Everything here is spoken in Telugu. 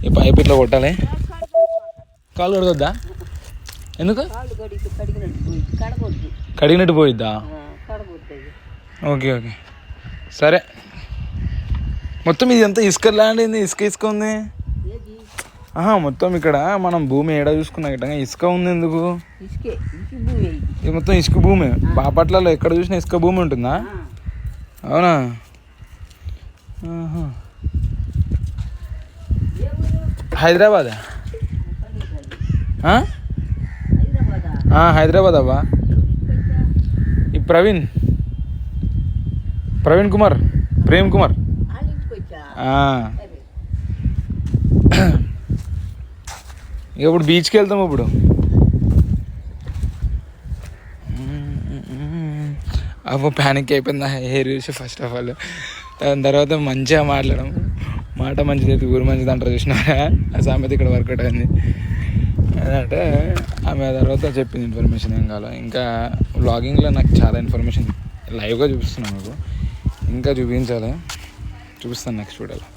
ఈ పైప్ ఇట్లా కొట్టాలి. కాలు కడగొద్దా? ఎందుకు? కడిగినట్టు పోయిద్దా? ఓకే ఓకే సరే. మొత్తం ఇది ఎంత ఇసుక ల్యాండ్ అయింది, ఇసుక ఉంది. మొత్తం ఇక్కడ మనం భూమి ఏడా చూసుకున్నా గిట్ట ఇసుక ఉంది. ఎందుకు? ఇది మొత్తం ఇసుక భూమి. బాపట్లలో ఎక్కడ చూసినా ఇసుక భూమి ఉంటుందా? అవునా? హైదరాబాదా? హైదరాబాద్ అవ్వా. ఈ ప్రవీణ్ కుమార్, ప్రేమ్ కుమార్. ఇప్పుడు బీచ్కి వెళ్తాము. ఇప్పుడు ప్యానిక్ అయిపోయింది హెయిర్ చూసి. ఫస్ట్ ఆఫ్ ఆల్ దాని తర్వాత మంచిగా మాట్లాడడం, మాట మంచిది ఊరు మంచిది అంటారు చూసినారా, ఆ సామెత ఇక్కడ వర్కౌట్ అయింది. అంటే ఆమె తర్వాత చెప్పింది ఇన్ఫర్మేషన్ ఏం కావాలి. ఇంకా వ్లాగింగ్లో నాకు చాలా ఇన్ఫర్మేషన్ లైవ్గా చూపిస్తున్నాను మీకు, ఇంకా చూపిస్తాను నెక్స్ట్ వీడియోలో.